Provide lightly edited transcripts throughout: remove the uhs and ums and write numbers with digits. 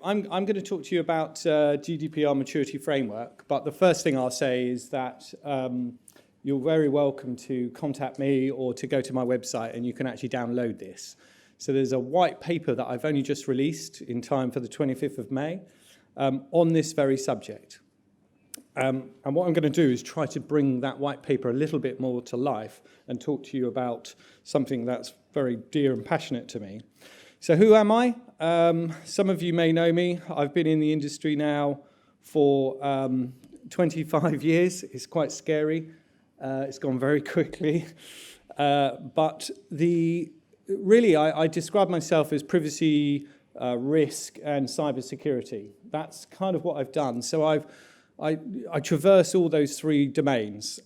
I'm going to talk to you about GDPR maturity framework, but the first thing I'll say is that you're very welcome to contact me or to go to my website and you can actually download this. So there's a white paper that I've only just released in time for the 25th of May on this very subject. And what I'm going to do is try to bring that white paper a little bit more to life and talk to you about something that's very dear and passionate to me. So who am I? Some of you may know me. I've been in the industry now for 25 years. It's quite scary. It's gone very quickly. But really, I describe myself as privacy, risk, and cybersecurity. That's kind of what I've done. So I traverse all those three domains.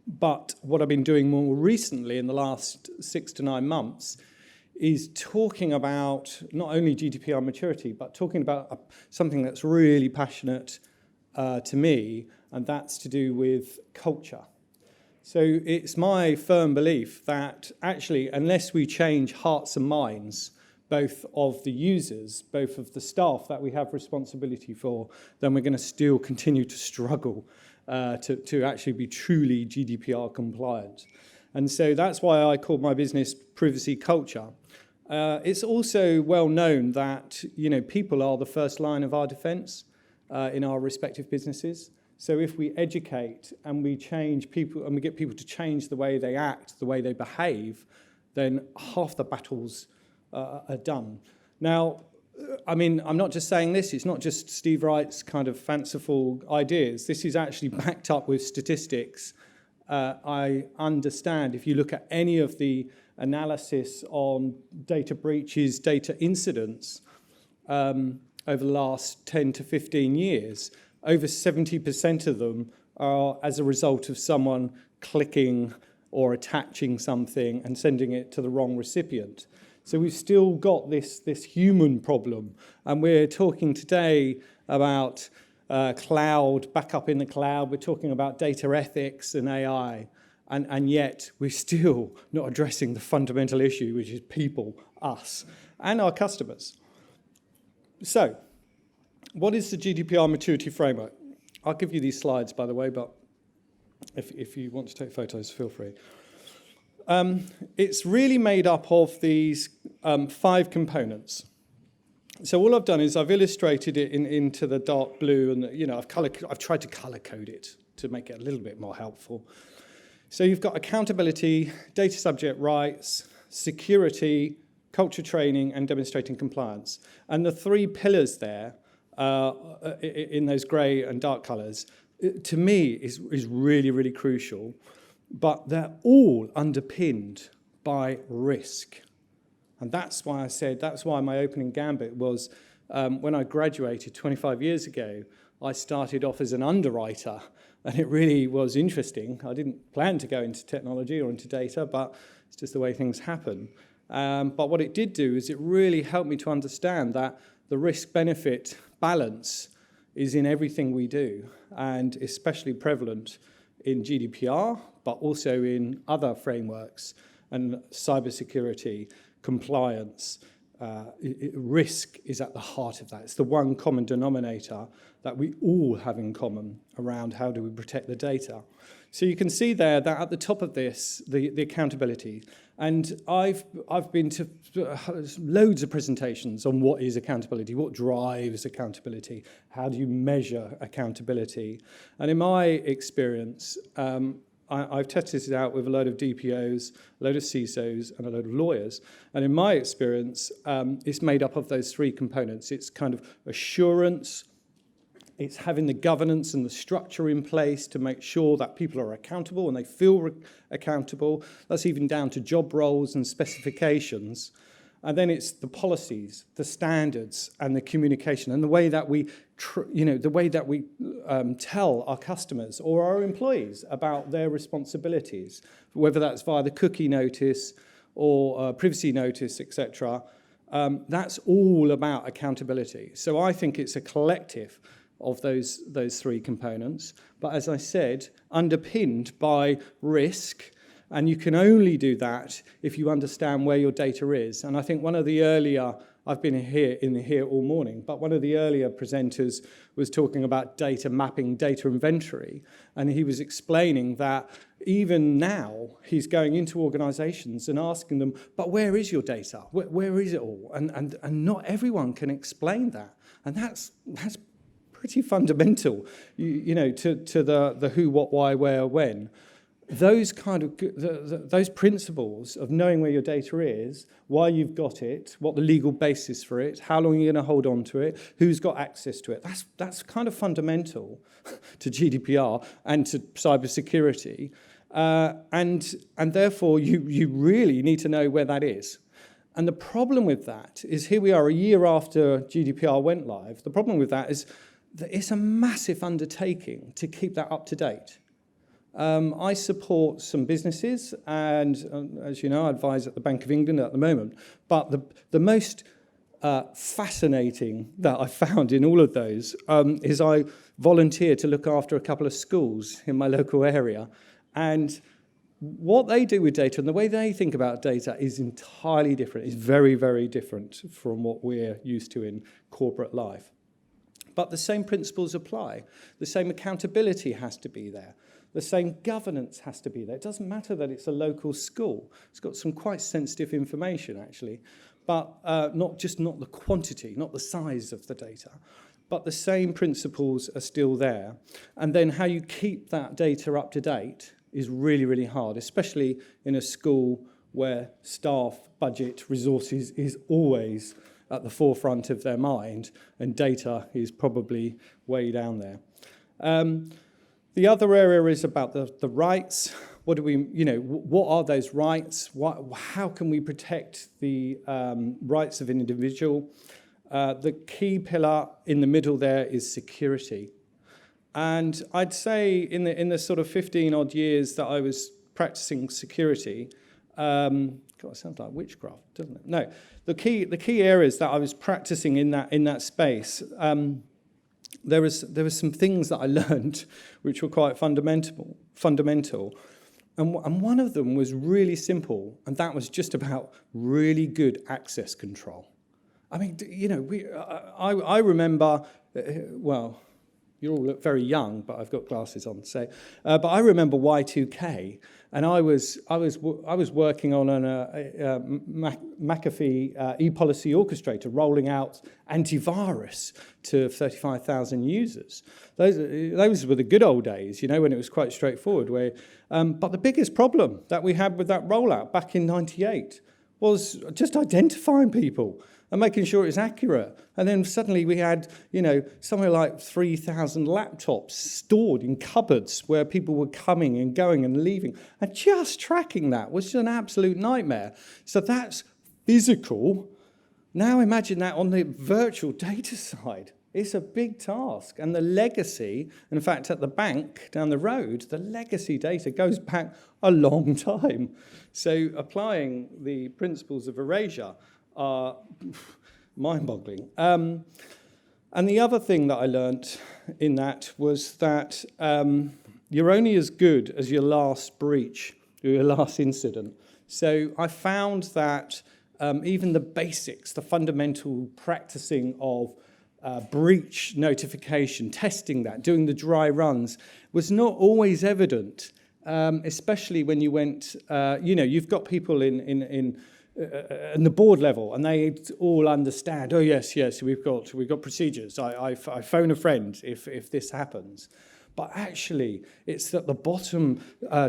But what I've been doing more recently in the last 6 to 9 months is talking about not only GDPR maturity, but talking about something that's really passionate to me, and that's to do with culture. So it's my firm belief that actually, unless we change hearts and minds, both of the users, both of the staff that we have responsibility for, then we're going to still continue to struggle to actually be truly GDPR compliant. And so that's why I call my business Privacy Culture. It's also well known that people are the first line of our defense in our respective businesses. So if we educate and we change people and we get people to change the way they act, the way they behave, then half the battles are done. Now, I mean, I'm not just saying this. It's not just Steve Wright's kind of fanciful ideas. This is actually backed up with statistics. I understand if you look at any of the analysis on data breaches, data incidents over the last 10 to 15 years, over 70% of them are as a result of someone clicking or attaching something and sending it to the wrong recipient. So we've still got this human problem, and we're talking today about cloud, backup in the cloud. We're talking about data ethics and AI, and yet we're still not addressing the fundamental issue, which is people, us, and our customers. So what is the GDPR maturity framework? I'll give you these slides, by the way, but if you want to take photos, feel free. It's really made up of these 5 components. So all I've done is I've illustrated it into the dark blue, and I've tried to color code it to make it a little bit more helpful. So you've got accountability, data subject rights, security, culture training, and demonstrating compliance. And the 3 pillars there in those grey and dark colors, to me, is really, really crucial. But they're all underpinned by risk. And that's why my opening gambit was when I graduated 25 years ago, I started off as an underwriter, and it really was interesting. I didn't plan to go into technology or into data, but it's just the way things happen. But what it did do is it really helped me to understand that the risk-benefit balance is in everything we do, and especially prevalent in GDPR, but also in other frameworks and cybersecurity, compliance. Risk is at the heart of that. It's the one common denominator that we all have in common around how do we protect the data. So you can see there that at the top of this, the accountability. And I've been to loads of presentations on what is accountability, what drives accountability, how do you measure accountability. And in my experience, I've tested it out with a load of DPOs, a load of CISOs, and a load of lawyers. And in my experience, it's made up of those 3 components. It's kind of assurance, it's having the governance and the structure in place to make sure that people are accountable and they feel accountable. That's even down to job roles and specifications. And then it's the policies, the standards, and the communication, and the way that we, tell our customers or our employees about their responsibilities, whether that's via the cookie notice or privacy notice, etc. That's all about accountability. So I think it's a collective of those 3 components, but as I said, underpinned by risk. And you can only do that if you understand where your data is. And I think one of the earlier I've been here all morning, but one of the earlier presenters was talking about data mapping, data inventory, and he was explaining that even now he's going into organizations and asking them, but where is your data? Where is it all? And not everyone can explain that. And that's pretty fundamental, you know, to the who, what, why, where, when. Those kind of those principles of knowing where your data is, why you've got it, what the legal basis for it, how long you're going to hold on to it, who's got access to it. That's kind of fundamental to GDPR and to cybersecurity, and therefore you really need to know where that is. And the problem with that is, here we are a year after GDPR went live. The problem with that is that it's a massive undertaking to keep that up to date. I support some businesses, and as you know, I advise at the Bank of England at the moment. But the most fascinating that I found in all of those is I volunteer to look after a couple of schools in my local area. And what they do with data and the way they think about data is entirely different. It's very, very different from what we're used to in corporate life. But the same principles apply. The same accountability has to be there. The same governance has to be there. It doesn't matter that it's a local school. It's got some quite sensitive information, actually, but not the quantity, not the size of the data. But the same principles are still there. And then how you keep that data up to date is really, really hard, especially in a school where staff, budget, resources is always at the forefront of their mind, and data is probably way down there. The other area is about the rights. What do we, you know, what are those rights? How can we protect the rights of an individual? The key pillar in the middle there is security. And I'd say in the sort of 15 odd years that I was practicing security, God, it sounds like witchcraft, doesn't it? No, the key areas that I was practicing in that space. There was some things that I learned which were quite fundamental, and one of them was really simple, and that was just about really good access control. I mean, you know, I remember, well, you all look very young, but I've got glasses on, so. But I remember Y2K, and I was working on a McAfee e-policy orchestrator, rolling out antivirus to 35,000 users. Those were the good old days, you know, when it was quite straightforward. But the biggest problem that we had with that rollout back in '98 was just identifying people and making sure it's accurate. And then suddenly we had, you know, somewhere like 3,000 laptops stored in cupboards where people were coming and going and leaving. And just tracking that was an absolute nightmare. So that's physical. Now imagine that on the virtual data side. It's a big task. And the legacy, in fact, at the bank down the road, the legacy data goes back a long time. So applying the principles of erasure are mind-boggling. And the other thing that I learnt in that was that you're only as good as your last breach, your last incident. So I found that even the basics, the fundamental practicing of breach notification, testing that, doing the dry runs, was not always evident, especially when you went, you know, you've got people in the board level, and they all understand. Oh yes, we've got procedures. I phone a friend if this happens. But actually, it's at the bottom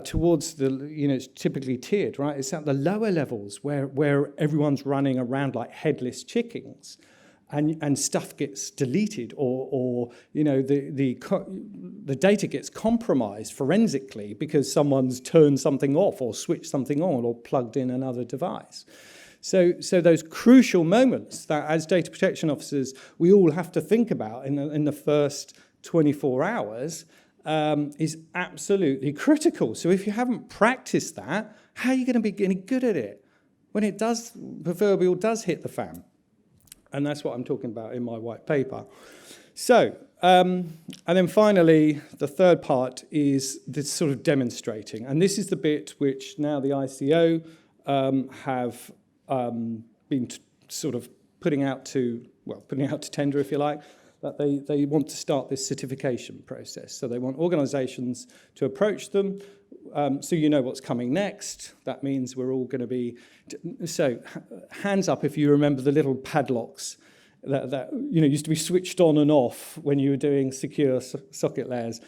towards the, you know, it's typically tiered, right? It's at the lower levels where everyone's running around like headless chickens, and stuff gets deleted, or you know, the data gets compromised forensically because someone's turned something off or switched something on or plugged in another device. So those crucial moments that as data protection officers we all have to think about in the first 24 hours is absolutely critical. So if you haven't practiced that, how are you going to be getting good at it when it does, proverbial does hit the fan? And that's what I'm talking about in my white paper. So, and then finally, the third part is this sort of demonstrating. And this is the bit which now the ICO have been sort of putting out to tender, if you like, that they want to start this certification process. So they want organisations to approach them, so you know what's coming next. That means we're all going to be... So hands up if you remember the little padlocks that used to be switched on and off when you were doing secure socket layers.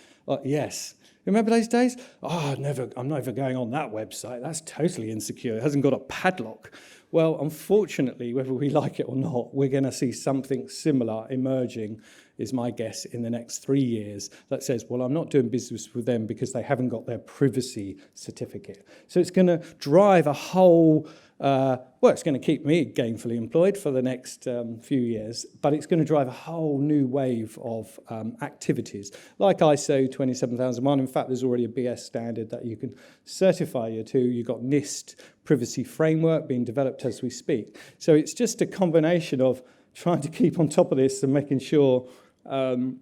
Yes. Remember those days? Oh, I'm never going on that website. That's totally insecure. It hasn't got a padlock. Well, unfortunately, whether we like it or not, we're going to see something similar emerging, is my guess, in the next 3 years that says, well, I'm not doing business with them because they haven't got their privacy certificate. So it's going to drive a whole... it's going to keep me gainfully employed for the next few years, but it's going to drive a whole new wave of activities, like ISO 27001. In fact, there's already a BS standard that you can certify you to. You've got NIST privacy framework being developed as we speak. So it's just a combination of trying to keep on top of this and making sure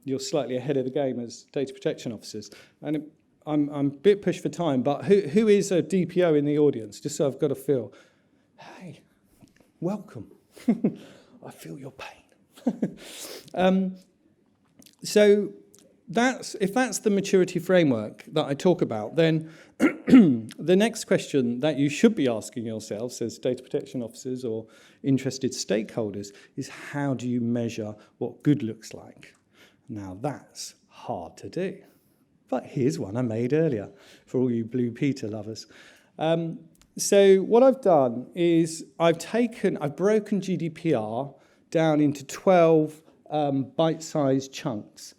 you're slightly ahead of the game as data protection officers. And I'm a bit pushed for time, but who is a DPO in the audience, just so I've got a feel? Hey, welcome. I feel your pain. So if that's the maturity framework that I talk about, then the next question that you should be asking yourselves as data protection officers or interested stakeholders is, how do you measure what good looks like? Now, that's hard to do. But here's one I made earlier for all you Blue Peter lovers. So what I've done is I've broken GDPR down into 12 bite-sized chunks.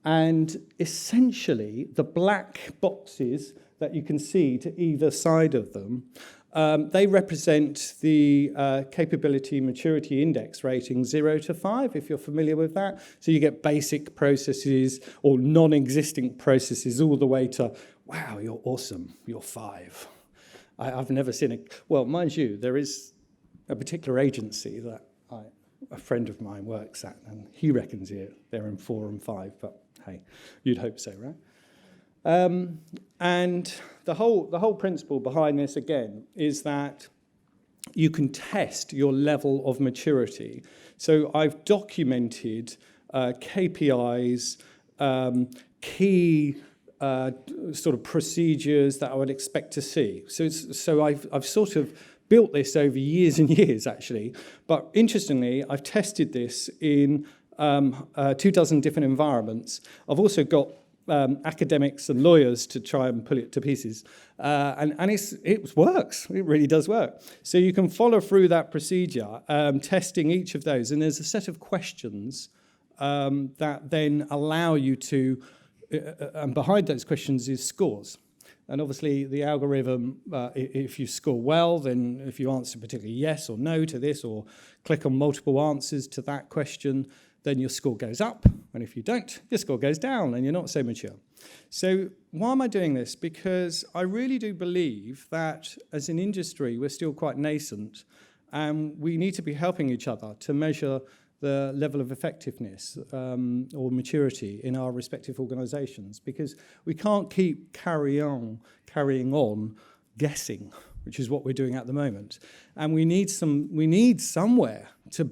And essentially, the black boxes that you can see to either side of them, they represent the capability maturity index rating 0 to 5, if you're familiar with that. So you get basic processes or non-existing processes all the way to, wow, you're awesome, you're 5. I've never seen it. Well, mind you, there is a particular agency that a friend of mine works at, and he reckons they're in 4 and 5, but hey, you'd hope so, right? And the whole principle behind this, again, is that you can test your level of maturity. So I've documented KPIs, key sort of procedures that I would expect to see. So I've sort of built this over years and years, actually. But interestingly, I've tested this in 24 different environments. I've also got academics and lawyers to try and pull it to pieces. And it works. It really does work. So you can follow through that procedure, testing each of those. And there's a set of questions that then allow you to... and behind those questions is scores. And obviously the algorithm, if you score well, then if you answer particularly yes or no to this, or click on multiple answers to that question, then your score goes up. And if you don't, your score goes down and you're not so mature. So why am I doing this? Because I really do believe that as an industry, we're still quite nascent, and we need to be helping each other to measure the level of effectiveness or maturity in our respective organisations, because we can't keep carrying on guessing, which is what we're doing at the moment. And we need somewhere to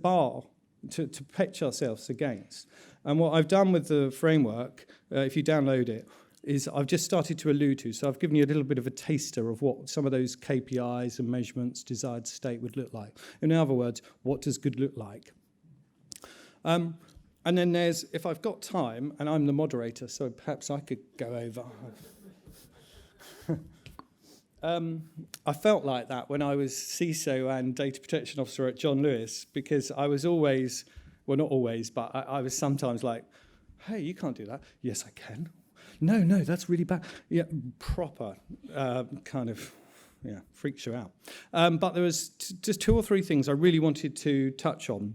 pitch ourselves against. And what I've done with the framework, if you download it, is I've just started to allude to. So I've given you a little bit of a taster of what some of those KPIs and measurements, desired state, would look like. In other words, what does good look like? And then there's, if I've got time, and I'm the moderator, so perhaps I could go over. I felt like that when I was CISO and data protection officer at John Lewis, because I was always, well, not always, but I was sometimes like, hey, you can't do that. Yes, I can. No, that's really bad. Yeah, proper kind of, freaks you out. But there was just 2 or 3 things I really wanted to touch on.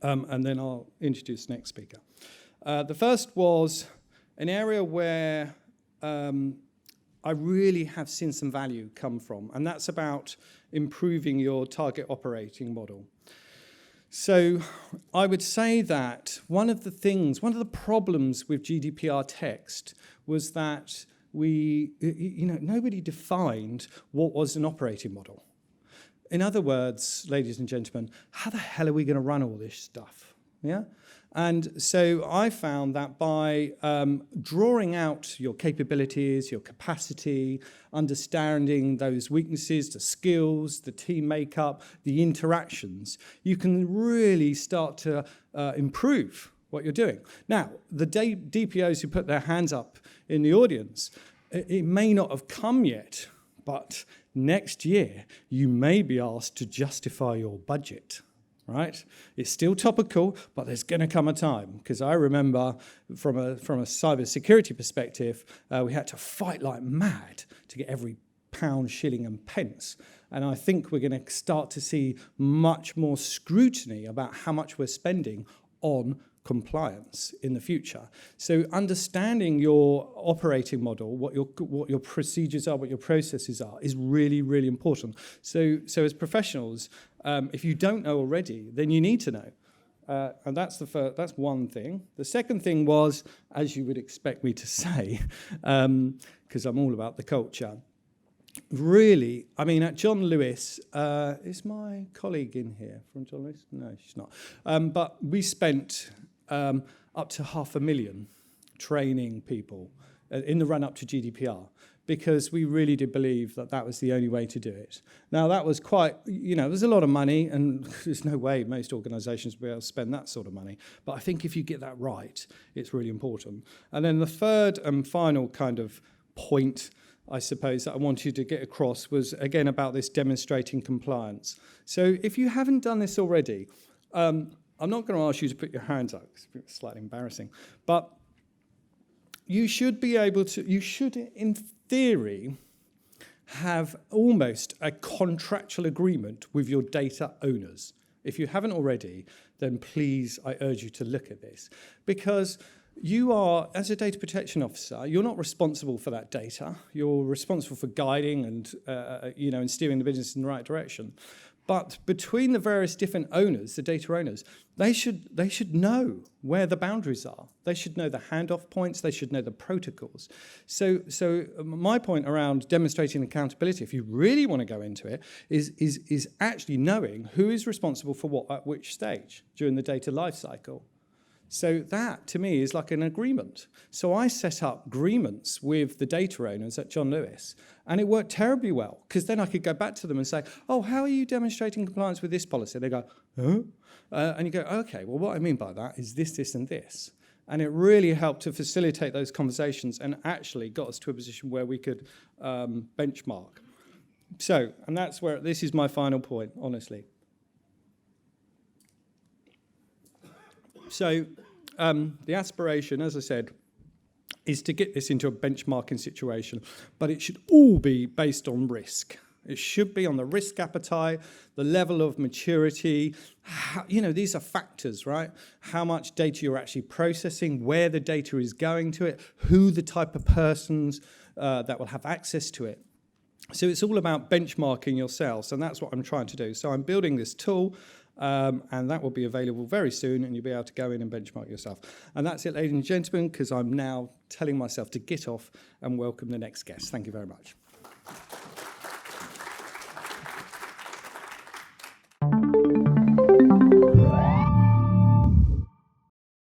And then I'll introduce the next speaker. The first was an area where I really have seen some value come from, and that's about improving your target operating model. So I would say that one of the problems with GDPR text was that nobody defined what was an operating model. in other words, ladies and gentlemen, how the hell are we going to run all this stuff? Yeah? And so I found that by drawing out your capabilities, your capacity, understanding those weaknesses, the skills, the team makeup, the interactions, you can really start to improve what you're doing. Now, the DPOs who put their hands up in the audience, it may not have come yet, but next year you may be asked to justify your budget. Right? It's still topical, but there's going to come a time, because I remember from a cyber security perspective, we had to fight like mad to get every pound, shilling and pence. And I think we're going to start to see much more scrutiny about how much we're spending on compliance in the future. So understanding your operating model, what your procedures are, what your processes are, is really, really important. So as professionals, if you don't know already, then you need to know. And that's one thing. The second thing was, as you would expect me to say, because I'm all about the culture, really, I mean, at John Lewis, is my colleague in here from John Lewis? No, she's not. But we spent up to $500,000 training people in the run-up to GDPR, because we really did believe that that was the only way to do it. Now, that was quite, there's a lot of money, and there's no way most organisations will be able to spend that sort of money. But I think if you get that right, it's really important. And then the third and final kind of point, I suppose, that I want you to get across was, again, about this demonstrating compliance. So if you haven't done this already, I'm not going to ask you to put your hands up, because it's slightly embarrassing, but you should be able to, in theory, have almost a contractual agreement with your data owners. If you haven't already, then please, I urge you to look at this, because you are, as a data protection officer, you're not responsible for that data. You're responsible for guiding and, and steering the business in the right direction. But between the various different owners, the data owners, they should know where the boundaries are. They should know the handoff points. They should know the protocols. So my point around demonstrating accountability, if you really want to go into it, is actually knowing who is responsible for what at which stage during the data lifecycle. So that, to me, is like an agreement. So I set up agreements with the data owners at John Lewis, and it worked terribly well, because then I could go back to them and say, oh, how are you demonstrating compliance with this policy? And they go, huh? And you go, okay, well, what I mean by that is this, this, and this. And it really helped to facilitate those conversations and actually got us to a position where we could benchmark. So, and that's where, this is my final point, honestly. So the aspiration, as I said, is to get this into a benchmarking situation, but it should all be based on risk. It should be on the risk appetite, the level of maturity. These are factors, right? How much data you're actually processing, where the data is going to it, who the type of persons that will have access to it. So it's all about benchmarking yourselves, and that's what I'm trying to do. So I'm building this tool, and that will be available very soon, and you'll be able to go in and benchmark yourself. And that's it, ladies and gentlemen, because I'm now telling myself to get off and welcome the next guest. Thank you very much.